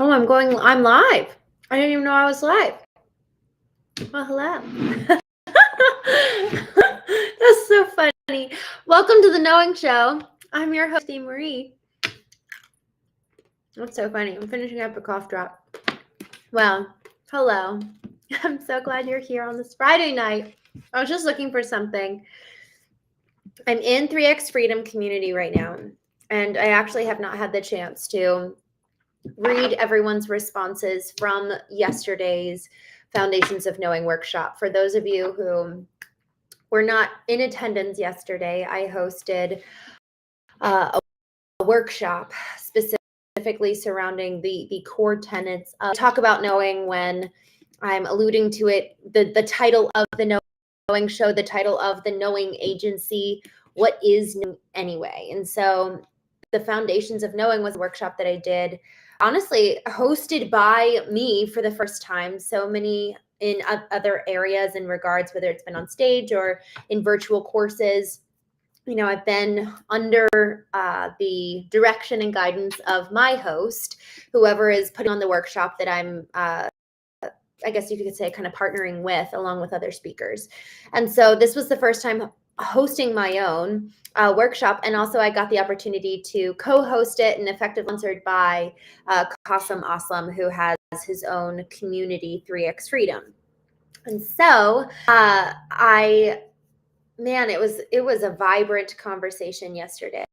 Oh, I'm live. I didn't even know I was live. Well, hello. That's so funny. Welcome to the Knowing Show. I'm your host, Marie. That's so funny. I'm finishing up a cough drop. Well, hello. I'm so glad you're here on this Friday night. I was just looking for something. I'm in 3X Freedom community right now, and I actually have not had the chance to read everyone's responses from yesterday's Foundations of Knowing workshop. For those of you who were not in attendance yesterday, I hosted a workshop specifically surrounding the core tenets of talk about knowing. When I'm alluding to it, the title of the Knowing Show, the title of the Knowing Agency, what is knowing anyway? And so the Foundations of Knowing was a workshop that I did, honestly, hosted by me for the first time. So many in other areas in regards, whether it's been on stage or in virtual courses, you know, I've been under the direction and guidance of my host, whoever is putting on the workshop that I'm I guess you could say kind of partnering with, along with other speakers. And so this was the first time hosting my own workshop. And also I got the opportunity to co-host it and effectively sponsored by 𝐤𝐚𝐢𝐥𝐲, who has his own community, 3X Freedom. And so it was a vibrant conversation yesterday.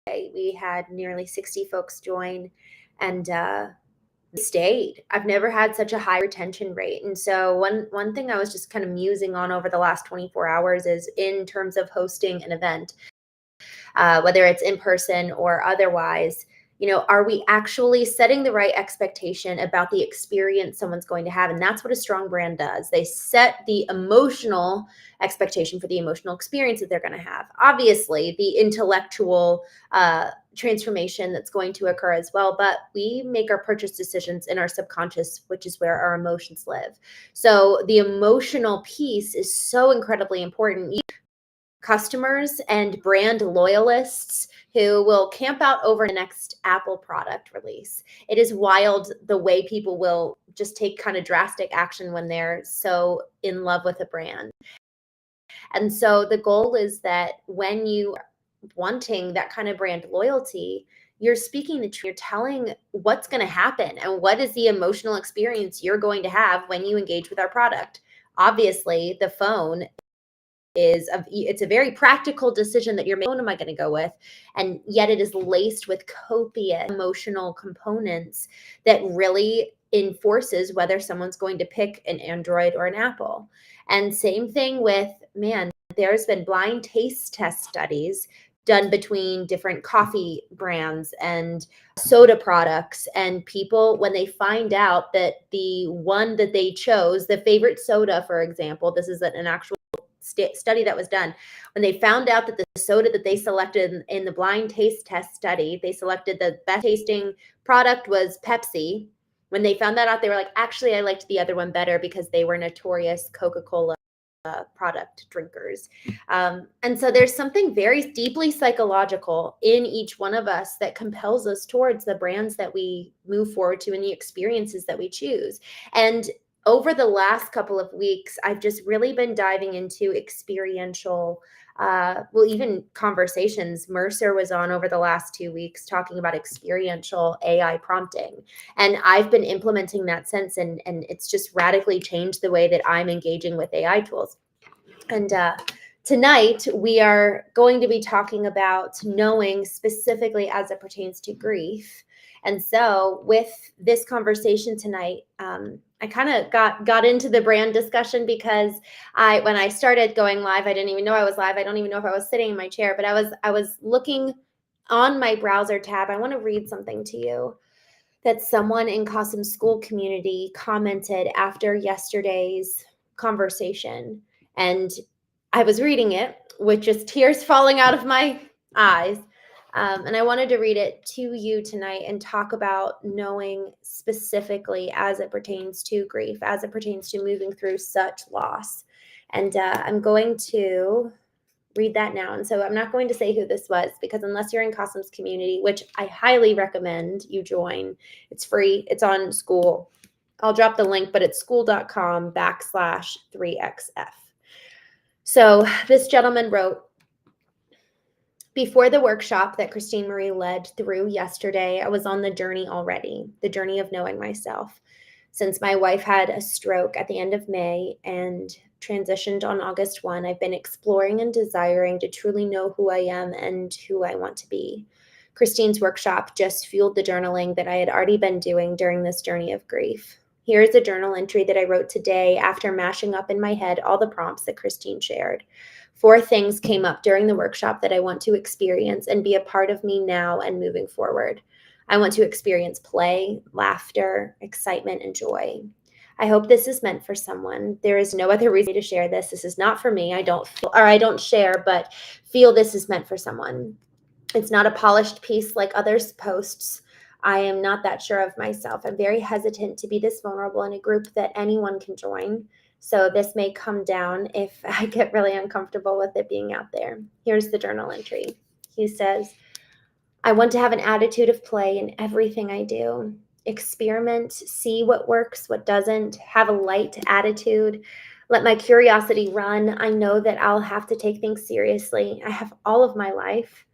We had nearly 60 folks join, and stayed. I've never had such a high retention rate. And so one thing I was just kind of musing on over the last 24 hours is, in terms of hosting an event, whether it's in person or otherwise, you know, are we actually setting the right expectation about the experience someone's going to have? And that's what a strong brand does. They set the emotional expectation for the emotional experience that they're going to have. Obviously, the intellectual transformation that's going to occur as well, but we make our purchase decisions in our subconscious, which is where our emotions live. So the emotional piece is so incredibly important. Customers and brand loyalists who will camp out over the next Apple product release. It is wild the way people will just take kind of drastic action when they're so in love with a brand. And so the goal is that when you are wanting that kind of brand loyalty, you're speaking the truth. You're telling what's going to happen and what is the emotional experience you're going to have when you engage with our product. Obviously, the phone it's a very practical decision that you're making. What am I going to go with? And yet it is laced with copious emotional components that really enforces whether someone's going to pick an Android or an Apple. And same thing with, there's been blind taste test studies done between different coffee brands and soda products, and people, when they find out that the one that they chose, the favorite soda, for example, this is an actual study that was done, when they found out that the soda that they selected in the blind taste test study, they selected the best tasting product was Pepsi. When they found that out, they were like, actually, I liked the other one better, because they were notorious Coca-Cola product drinkers. And so there's something very deeply psychological in each one of us that compels us towards the brands that we move forward to and the experiences that we choose. And over the last couple of weeks, I've just really been diving into experiential, even conversations. Mercer was on over the last 2 weeks talking about experiential AI prompting. And I've been implementing that since, and it's just radically changed the way that I'm engaging with AI tools. And tonight, we are going to be talking about knowing specifically as it pertains to grief. And so with this conversation tonight, I kind of got into the brand discussion because when I started going live, I didn't even know I was live. I don't even know if I was sitting in my chair, but I was looking on my browser tab. I want to read something to you that someone in 𝐤𝐚𝐢𝐥𝐲 School community commented after yesterday's conversation. And I was reading it with just tears falling out of my eyes. And I wanted to read it to you tonight and talk about knowing specifically as it pertains to grief, as it pertains to moving through such loss. And I'm going to read that now. And so I'm not going to say who this was, because unless you're in 𝐼𝐚𝐢𝐥𝐲 community, which I highly recommend you join, it's free. It's on school. I'll drop the link, but it's school.com/3xf. So this gentleman wrote, before the workshop that Christine Marie led through yesterday, I was on the journey already, the journey of knowing myself. Since my wife had a stroke at the end of May and transitioned on August 1, I've been exploring and desiring to truly know who I am and who I want to be. Christine's workshop just fueled the journaling that I had already been doing during this journey of grief. Here is a journal entry that I wrote today after mashing up in my head all the prompts that Christine shared. 4 things came up during the workshop that I want to experience and be a part of me now and moving forward. I want to experience play, laughter, excitement, and joy. I hope this is meant for someone. There is no other reason to share this. This is not for me. I don't share, but feel this is meant for someone. It's not a polished piece like others' posts. I am not that sure of myself. I'm very hesitant to be this vulnerable in a group that anyone can join. So this may come down if I get really uncomfortable with it being out there. Here's the journal entry. He says, I want to have an attitude of play in everything I do. Experiment, see what works, what doesn't, have a light attitude. Let my curiosity run. I know that I'll have to take things seriously. I have all of my life.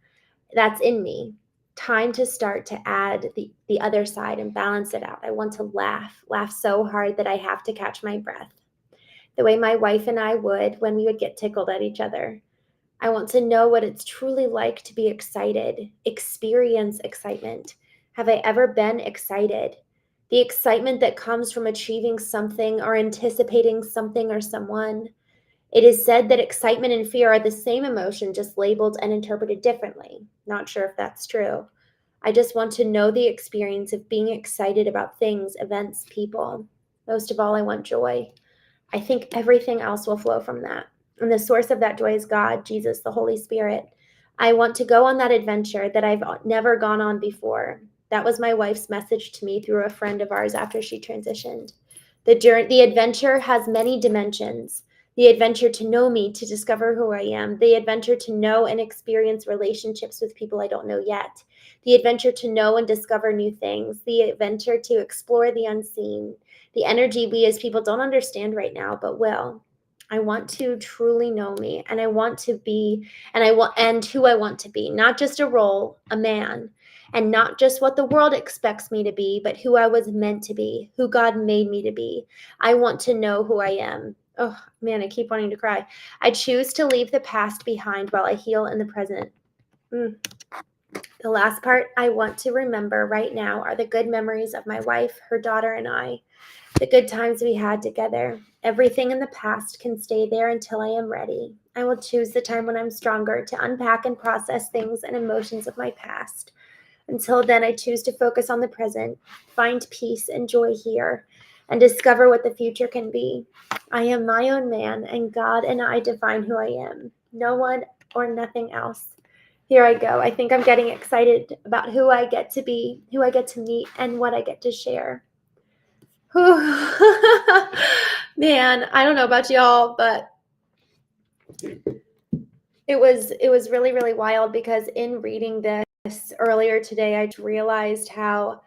That's in me. Time to start to add the other side and balance it out. I want to laugh so hard that I have to catch my breath, the way my wife and I would when we would get tickled at each other. I want to know what it's truly like to be excited, experience excitement. Have I ever been excited? The excitement that comes from achieving something or anticipating something or someone. It is said that excitement and fear are the same emotion, just labeled and interpreted differently. Not sure if that's true. I just want to know the experience of being excited about things, events, people. Most of all, I want joy. I think everything else will flow from that. And the source of that joy is God, Jesus, the Holy Spirit. I want to go on that adventure that I've never gone on before. That was my wife's message to me through a friend of ours after she transitioned. The adventure has many dimensions. The adventure to know me, to discover who I am. The adventure to know and experience relationships with people I don't know yet. The adventure to know and discover new things. The adventure to explore the unseen. The energy we as people don't understand right now, but will. I want to truly know me, and I want to be, and who I want to be. Not just a role, a man, and not just what the world expects me to be, but who I was meant to be, who God made me to be. I want to know who I am. Oh man, I keep wanting to cry. I choose to leave the past behind while I heal in the present. The last part I want to remember right now are the good memories of my wife, her daughter, and I. The good times we had together. Everything in the past can stay there until I am ready. I will choose the time when I'm stronger to unpack and process things and emotions of my past. Until then, I choose to focus on the present, find peace and joy here, and discover what the future can be. I am my own man, and God and I define who I am. No one or nothing else. Here I go. I think I'm getting excited about who I get to be, who I get to meet, and what I get to share. Man, I don't know about y'all, but it was really, really wild, because in reading this earlier today, I realized how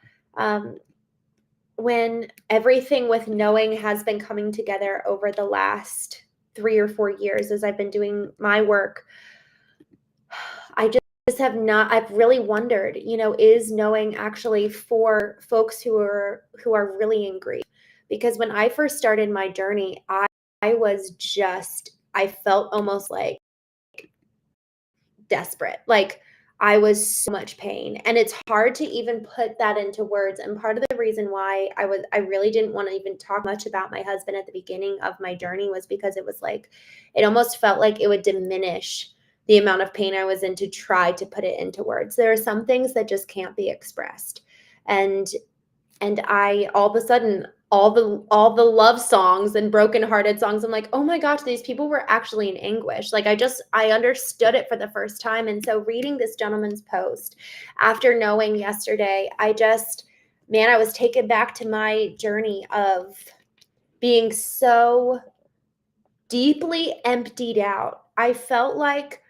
when everything with knowing has been coming together over the last 3 or 4 years as I've been doing my work, I've really wondered, is knowing actually for folks who are really in grief? Because when I first started my journey, I felt almost like desperate. Like I was so much pain, and it's hard to even put that into words. And part of the reason why I really didn't want to even talk much about my husband at the beginning of my journey was because it almost felt like it would diminish the amount of pain I was in to try to put it into words. There are some things that just can't be expressed. And I, all of a sudden, all the love songs and brokenhearted songs, I'm like, oh my gosh, these people were actually in anguish. Like I understood it for the first time. And so reading this gentleman's post after knowing yesterday, I was taken back to my journey of being so deeply emptied out. I felt like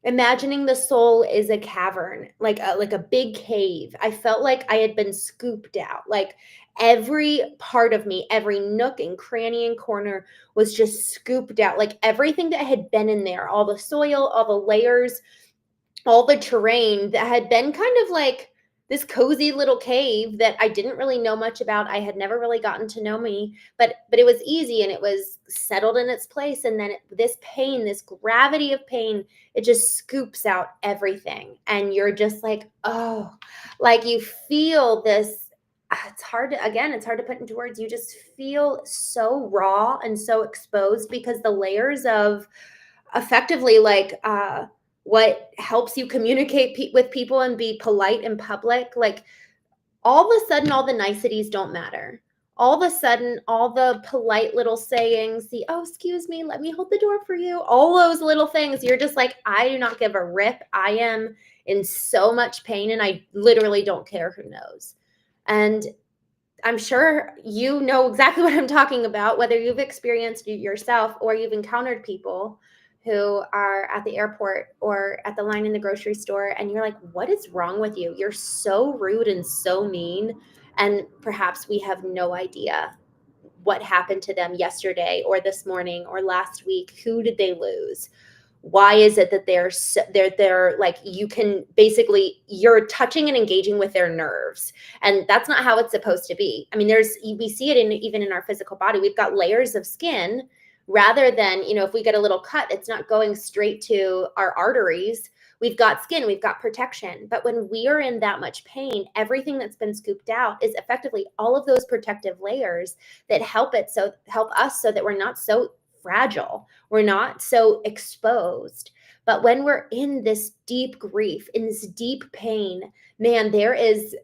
Imagining the soul is a cavern, like a big cave. I felt like I had been scooped out. Like every part of me, every nook and cranny and corner was just scooped out. Like everything that had been in there, all the soil, all the layers, all the terrain that had been kind of like this cozy little cave that I didn't really know much about. I had never really gotten to know me, but it was easy and it was settled in its place. And then this pain, this gravity of pain, it just scoops out everything. And you're just like, oh, like you feel this. It's hard to, again, it's hard to put into words. You just feel so raw and so exposed because the layers of effectively like what helps you communicate with people and be polite in public, like all of a sudden all the niceties don't matter. All of a sudden all the polite little sayings, the oh excuse me, let me hold the door for you, all those little things, you're just like, I do not give a rip. I am in so much pain and I literally don't care who knows. And I'm sure you know exactly what I'm talking about, whether you've experienced it yourself or you've encountered people who are at the airport or at the line in the grocery store and you're like, what is wrong with you? You're so rude and so mean. And perhaps we have no idea what happened to them yesterday or this morning or last week. Who did they lose? Why is it that they're like, you can basically, you're touching and engaging with their nerves, and that's not how it's supposed to be. I mean, we see it even in our physical body. We've got layers of skin rather than, if we get a little cut, it's not going straight to our arteries. We've got skin, we've got protection. But when we are in that much pain, everything that's been scooped out is effectively all of those protective layers that help us so that we're not so fragile. We're not so exposed. But when we're in this deep grief, in this deep pain, man, there is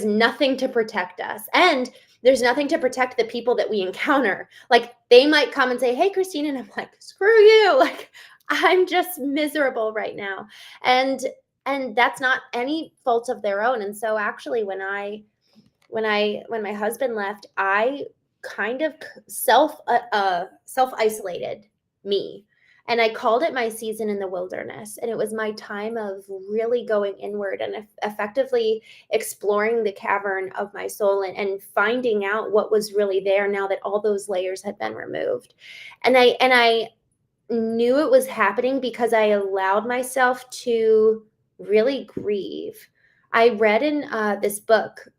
nothing to protect us. And there's nothing to protect the people that we encounter. Like they might come and say, hey, Christine. And I'm like, screw you. Like I'm just miserable right now. And that's not any fault of their own. And so actually when my husband left, I kind of self isolated me, and I called it my season in the wilderness. And it was my time of really going inward and effectively exploring the cavern of my soul and finding out what was really there now that all those layers had been removed. And I knew it was happening because I allowed myself to really grieve. I read in this book.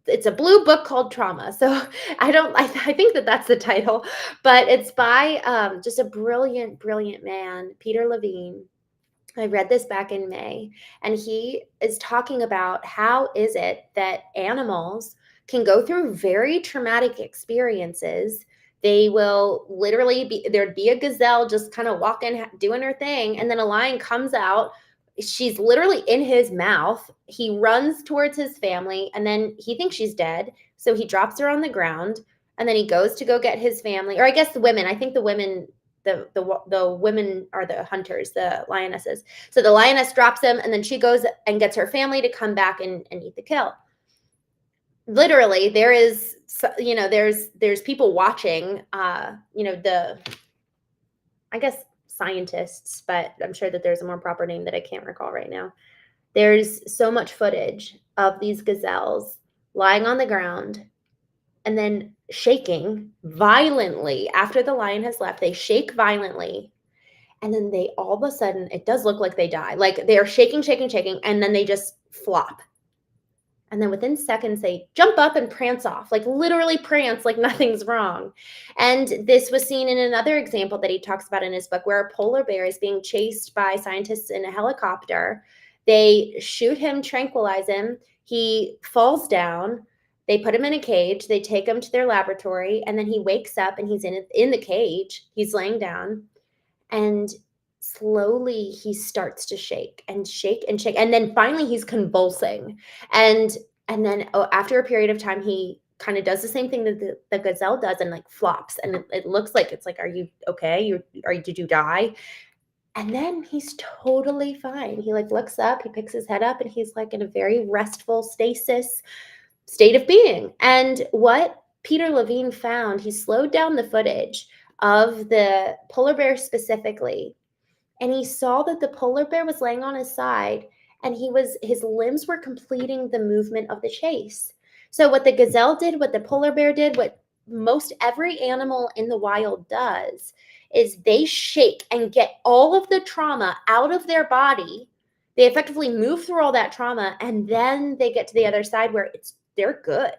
It's a blue book called Trauma. So I think that's the title, but it's by just a brilliant, brilliant man, Peter Levine. I read this back in May, and he is talking about how is it that animals can go through very traumatic experiences. They will literally there'd be a gazelle just kind of walking, doing her thing, and then a lion comes out. She's literally in his mouth. He runs towards his family, and then he thinks she's dead. So he drops her on the ground, and then he goes to go get his family, or I guess the women. I think the women, the women are the hunters, the lionesses. So the lioness drops him, and then she goes and gets her family to come back and eat the kill. Literally, there's people watching, I guess scientists, but I'm sure that there's a more proper name that I can't recall right now. There's so much footage of these gazelles lying on the ground and then shaking violently after the lion has left. They shake violently. And then they all of a sudden, it does look like they die. Like they're shaking, shaking, shaking, and then they just flop. And then within seconds, they jump up and prance off, like literally prance, like nothing's wrong. And this was seen in another example that he talks about in his book, where a polar bear is being chased by scientists in a helicopter. They shoot him, tranquilize him. He falls down. They put him in a cage. They take him to their laboratory, and then he wakes up and he's in the cage. He's laying down, and slowly he starts to shake and shake and shake, and then finally he's convulsing, and then after a period of time he kind of does the same thing that the gazelle does and like flops, and it looks like it's like, are you okay? Did you die? And then he's totally fine. He like looks up, he picks his head up, and he's like in a very restful stasis state of being. And what Peter Levine found, he slowed down the footage of the polar bear specifically, and he saw that the polar bear was laying on his side, and his limbs were completing the movement of the chase. So what the gazelle did, what the polar bear did, what most every animal in the wild does is they shake and get all of the trauma out of their body. They effectively move through all that trauma, and then they get to the other side where they're good.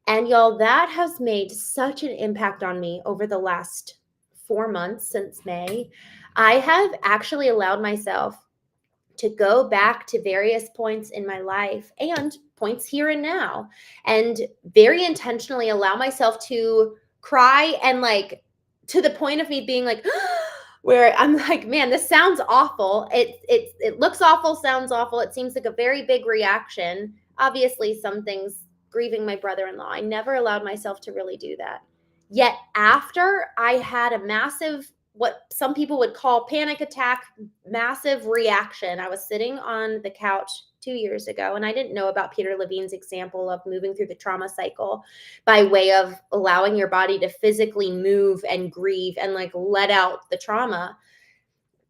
And y'all, that has made such an impact on me over the last 4 months since May. I have actually allowed myself to go back to various points in my life and points here and now, and very intentionally allow myself to cry, and like to the point of me being like, where I'm like, man, this sounds awful. It looks awful, sounds awful. It seems like a very big reaction. Obviously, some things, grieving my brother-in-law, I never allowed myself to really do that. Yet after I had a massive, what some people would call panic attack, massive reaction. I was sitting on the couch 2 years ago, and I didn't know about Peter Levine's example of moving through the trauma cycle by way of allowing your body to physically move and grieve and like let out the trauma.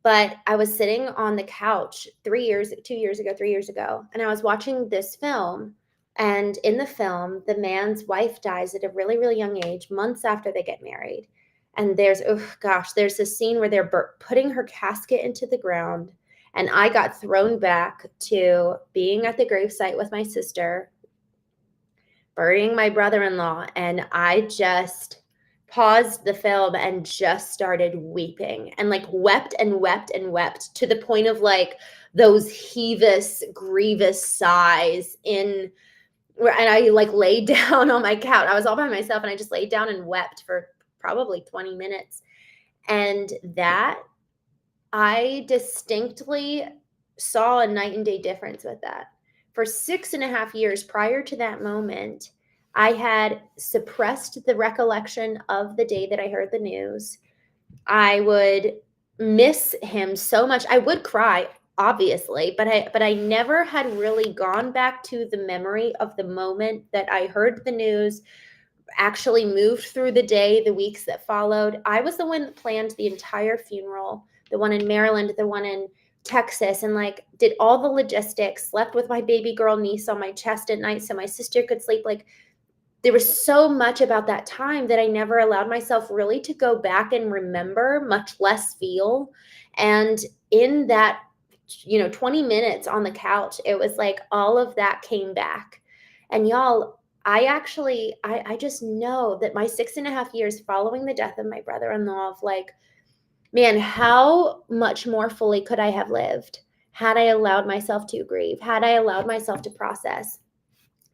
But I was sitting on the couch 3 years ago, and I was watching this film. And in the film, the man's wife dies at a really, really young age, months after they get married. And there's this scene where they're putting her casket into the ground. And I got thrown back to being at the gravesite with my sister, burying my brother-in-law. And I just paused the film and just started weeping, and like wept and wept and wept to the point of like those heavous, grievous sighs and I like laid down on my couch. I was all by myself, and I just laid down and wept for probably 20 minutes. And that, I distinctly saw a night and day difference with that. For 6.5 years prior to that moment, I had suppressed the recollection of the day that I heard the news. I would miss him so much. I would cry, obviously, but I never had really gone back to the memory of the moment that I heard the news, actually moved through the day, the weeks that followed. I was the one that planned the entire funeral, the one in Maryland, the one in Texas, and like did all the logistics, slept with my baby girl niece on my chest at night so my sister could sleep. Like, there was so much about that time that I never allowed myself really to go back and remember, much less feel. And in that, 20 minutes on the couch, it was like all of that came back. And y'all, I just know that my 6.5 years following the death of my brother-in-law, of like, man, how much more fully could I have lived had I allowed myself to grieve, had I allowed myself to process.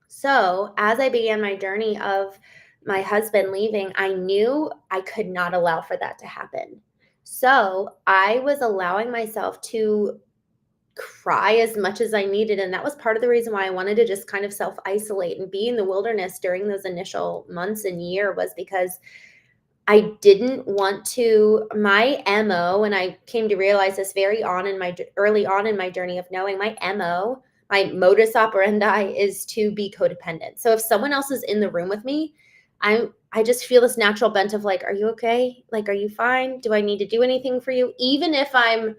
So as I began my journey of my husband leaving, I knew I could not allow for that to happen. So I was allowing myself to cry as much as I needed. And that was part of the reason why I wanted to just kind of self-isolate and be in the wilderness during those initial months and year, was because I didn't want to, my MO, and I came to realize this early on in my journey of knowing, my MO, my modus operandi is to be codependent. So if someone else is in the room with me, I just feel this natural bent of like, are you okay? Like, are you fine? Do I need to do anything for you? Even if I'm,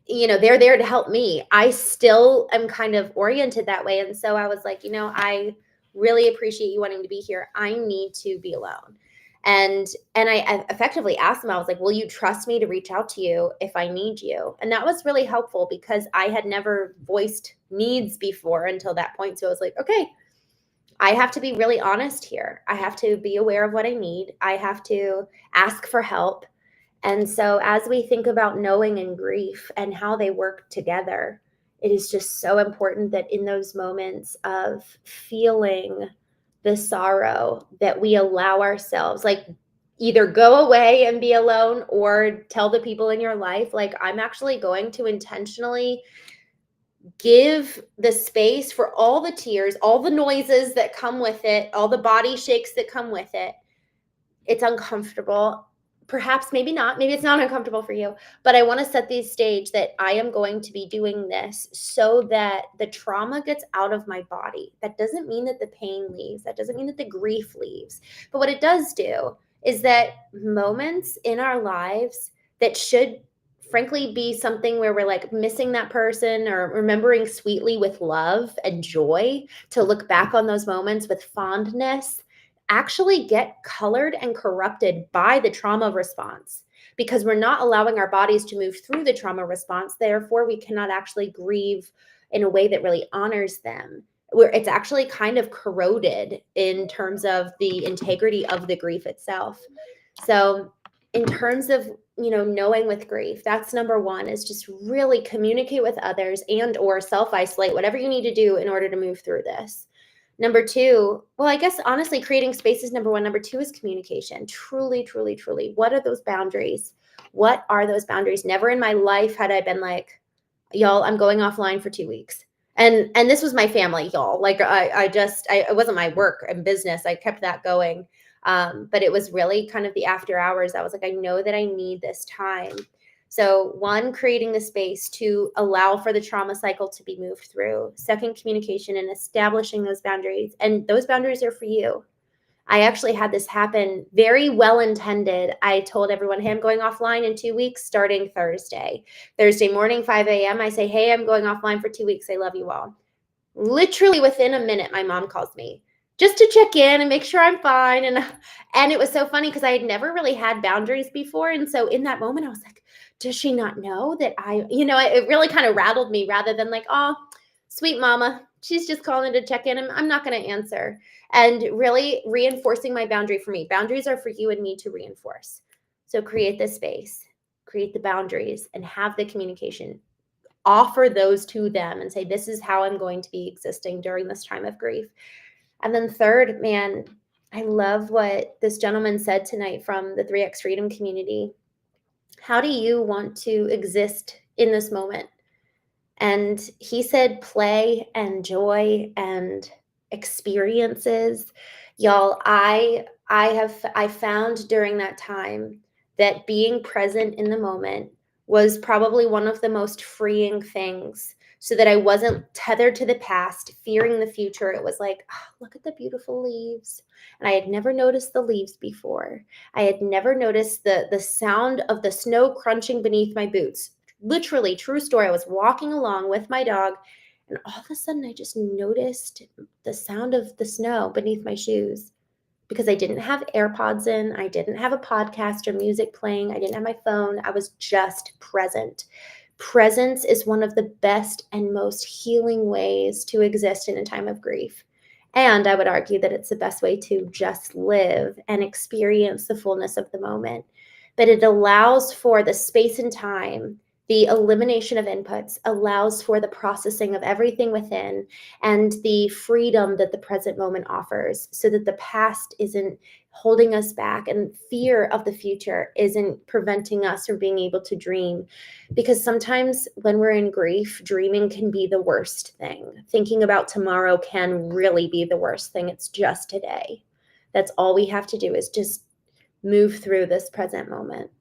they're there to help me, I still am kind of oriented that way. And so I was like, I really appreciate you wanting to be here. I need to be alone. And I effectively asked him, I was like, will you trust me to reach out to you if I need you? And that was really helpful because I had never voiced needs before until that point. So I was like, okay, I have to be really honest here. I have to be aware of what I need. I have to ask for help. And so as we think about knowing and grief and how they work together, it is just so important that in those moments of feeling the sorrow, that we allow ourselves, like, either go away and be alone or tell the people in your life, like, I'm actually going to intentionally give the space for all the tears, all the noises that come with it, all the body shakes that come with it. It's uncomfortable. Perhaps, maybe not. Maybe it's not uncomfortable for you, but I want to set the stage that I am going to be doing this so that the trauma gets out of my body. That doesn't mean that the pain leaves. That doesn't mean that the grief leaves. But what it does do is that moments in our lives that should frankly be something where we're like missing that person or remembering sweetly with love and joy, to look back on those moments with fondness, actually get colored and corrupted by the trauma response, because we're not allowing our bodies to move through the trauma response. Therefore, we cannot actually grieve in a way that really honors them, where it's actually kind of corroded in terms of the integrity of the grief itself. So in terms of, knowing with grief, that's number one, is just really communicate with others and or self-isolate, whatever you need to do in order to move through this. Number two, well, I guess honestly, creating space is number one. Number two is communication. Truly, truly, truly. What are those boundaries? What are those boundaries? Never in my life had I been like, y'all, I'm going offline for 2 weeks. And this was my family, y'all. Like it wasn't my work and business. I kept that going. But it was really kind of the after hours. I was like, I know that I need this time. So one, creating the space to allow for the trauma cycle to be moved through. Second, communication and establishing those boundaries. And those boundaries are for you. I actually had this happen, very well intended. I told everyone, hey, I'm going offline in 2 weeks starting Thursday. Thursday morning, 5 a.m. I say, hey, I'm going offline for 2 weeks. I love you all. Literally within a minute, my mom calls me just to check in and make sure I'm fine. And it was so funny because I had never really had boundaries before. And so in that moment, I was like, does she not know that it really kind of rattled me, rather than like, oh, sweet mama, she's just calling to check in and I'm not going to answer. And really reinforcing my boundary for me. Boundaries are for you and me to reinforce. So create the space, create the boundaries, and have the communication. Offer those to them and say, this is how I'm going to be existing during this time of grief. And then third, man, I love what this gentleman said tonight from the 3X Freedom community. How do you want to exist in this moment? And he said play and joy and experiences. Y'all, I found during that time that being present in the moment was probably one of the most freeing things, so that I wasn't tethered to the past, fearing the future. It was like, oh, look at the beautiful leaves. And I had never noticed the leaves before. I had never noticed the sound of the snow crunching beneath my boots. Literally, true story. I was walking along with my dog, and all of a sudden I just noticed the sound of the snow beneath my shoes, because I didn't have AirPods in. I didn't have a podcast or music playing. I didn't have my phone. I was just present. Presence is one of the best and most healing ways to exist in a time of grief. And I would argue that it's the best way to just live and experience the fullness of the moment. But it allows for the space and time. The elimination of inputs allows for the processing of everything within, and the freedom that the present moment offers, so that the past isn't holding us back and fear of the future isn't preventing us from being able to dream. Because sometimes when we're in grief, dreaming can be the worst thing. Thinking about tomorrow can really be the worst thing. It's just today. That's all we have to do, is just move through this present moment.